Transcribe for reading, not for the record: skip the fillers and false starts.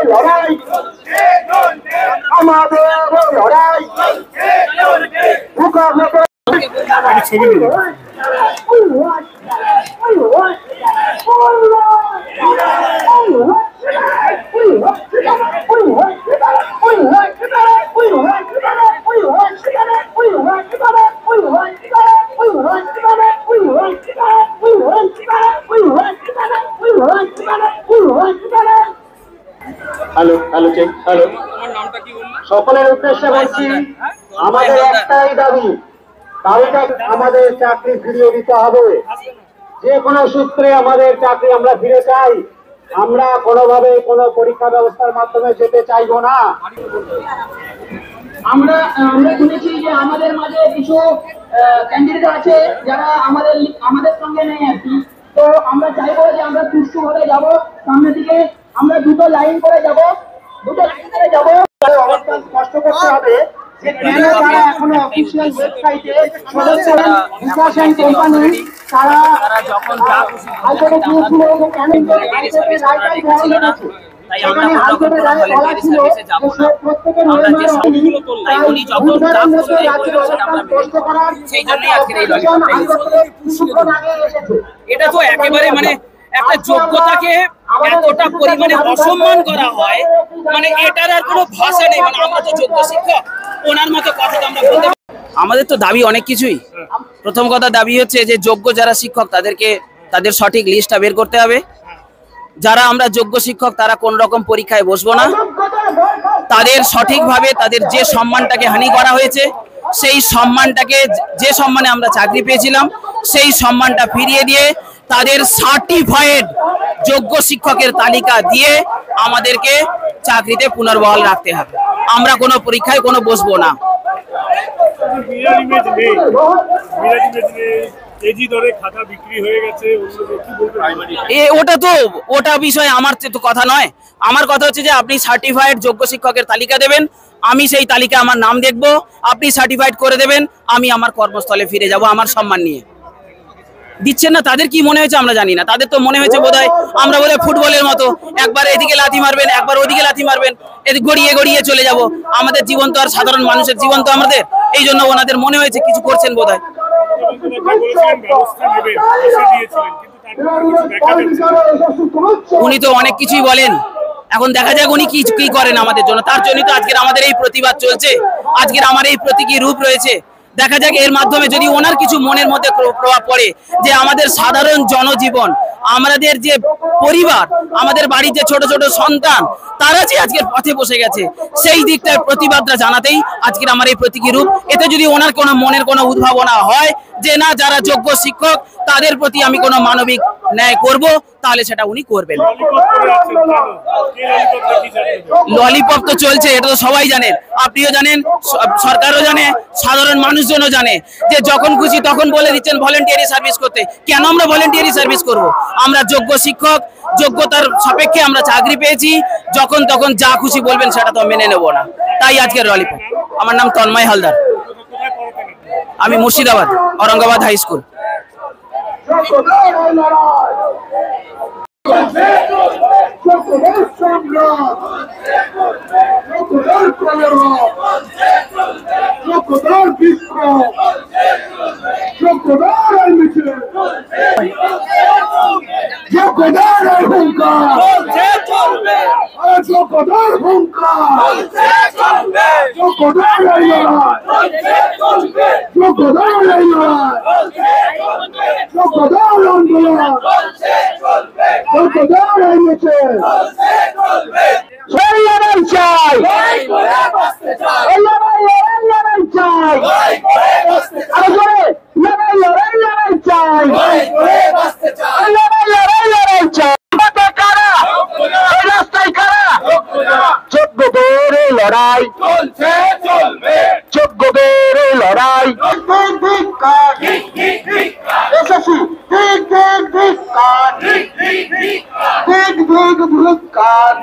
লড়াই আমাদের লড়াই হ্যালো হ্যালো চেক হ্যালো সকলের উদ্দেশ্যে বলছি আমাদের একটাই দাবি দাবিটা আমাদের চাকরি ফিরিয়ে দিতে হবে যে কোনো সূত্রে আমাদের চাকরি আমরা ফিরে চাই আমরা কোনোভাবে কোনো পরীক্ষা ব্যবস্থার মাধ্যমে যেতে চাইবো না আমরা শুনেছি যে আমাদের মাঝে কিছু ক্যান্ডিডেট আছে যারা আমাদের সঙ্গে নেই আর কি তো আমরা চাইবো যে আমরা সুষ্ঠুভাবে যাব সামনের দিকে আমরা দুটো লাইন করে যাব অবস্থান স্পষ্ট করতে হবে যে কেন তারা এখনো অফিসিয়াল ওয়েবসাইটে বিকাশন কোম্পানি তারা যখন হাইকোর্টে গিয়েছিল যে কেন হাইকোর্টের রায়টাই ভ্যালিড আছে সেখানে হাইকোর্টের রায় বলা ছিল যে প্রত্যেকের উনি যখন স্পষ্ট করার সেই জন্যই আজকের এই এটা তো একেবারে মানে একটা যোগ্যতাকে এতটা পরিমাণে অসম্মান করা হয় মানে এটার আর কোনো ভাষা নেই মানে আমরা তো যোগ্য শিক্ষক ওনার মতো কথা তো আমরা বলতে আমাদের তো দাবি অনেক কিছুই প্রথম কথা দাবি হচ্ছে যে যোগ্য যারা শিক্ষক তাদের সঠিক লিস্টটা বের করতে হবে যারা আমরা যোগ্য শিক্ষক তারা কোন রকম পরীক্ষায় বসবো না তাদের সঠিকভাবে তাদের যে সম্মানটাকে হানি করা হয়েছে সেই সম্মানটাকে যে সম্মানে আমরা চাকরি পেয়েছিলাম সেই সম্মানটা ফিরিয়ে দিয়ে তাদের সার্টিফাইড যোগ্য শিক্ষকের তালিকা দিয়ে আমাদেরকে চাকরিতে পুনর্বহাল রাখতে হবে আমরা কোনো পরীক্ষায় কোনো বসবো না ওটা বিষয় আমার তো কথা নয় আমার কথা হচ্ছে যে আপনি সার্টিফাইড যোগ্য শিক্ষকের তালিকা দেবেন আমি সেই তালিকা আমার নাম দেখব আপনি সার্টিফাইড করে দেবেন আমি আমার কর্মস্থলে ফিরে যাব আমার সম্মান নিয়ে দিচ্ছেন না তাদের কি মনে হয়েছে আমরা জানি না তাদের তো মনে হয়েছে বোধহয় আমরা বোধহয় ফুটবলের মতো একবার এদিকে লাথি মারবেন একবার ওদিকে লাথি মারবেন এদিকে গড়িয়ে গড়িয়ে চলে যাব আমাদের জীবন তো আর সাধারণ মানুষের জীবন তো আমাদের এই জন্য ওনাদের মনে হয়েছে কিছু করছেন বোধহয় উনি তো অনেক কিছুই বলেন এখন দেখা যাক উনি কি করেন আমাদের জন্য তার জন্যই তো আজকের আমাদের এই প্রতিবাদ চলছে আজকের আমার এই প্রতীকী রূপ রয়েছে দেখা যাক এর মাধ্যমে যদি ওনার কিছু মনের মধ্যে প্রভাব পড়ে যে আমাদের সাধারণ জনজীবন আমাদের যে পরিবার আমাদের বাড়ির যে ছোট ছোট সন্তান তারা যে আজকের পথে বসে গেছে সেই দিকটার প্রতিবাদটা জানাতেই আজকের আমার এই প্রতীকী রূপ এতে যদি ওনার কোনো মনের কোনো উদ্ভাবনা হয় যে না যারা যোগ্য শিক্ষক তাদের প্রতি আমি কোনো মানবিক ন্যায় করব তাহলে সেটা উনি করবেন ললিপপ তো চলছে এটা তো সবাই জানেন আপনিও জানেন সরকারও জানে সাধারণ মানুষজনও জানে যে যখন খুশি তখন বলে দিচ্ছেন ভলেন্টিয়ারি সার্ভিস করতে কেন আমরা ভলেন্টিয়ারি সার্ভিস করব আমরা যোগ্য শিক্ষক যোগ্যতার সাপেক্ষে আমরা চাকরি পেয়েছি যখন তখন যা খুশি বলবেন সেটা তো মেনে নেব না তাই আজকের ললিপপ আমার নাম তন্ময় হালদার আমি মুর্শিদাবাদ औरंगाबाद হাই স্কুল লড়াই চলছে চলবে যোগ্যদের লড়াই এসএসসি ঠিক ঠিক ঠিক কাজ ঠিক ঠিক ঠিক ঠিক ঠিক কাজ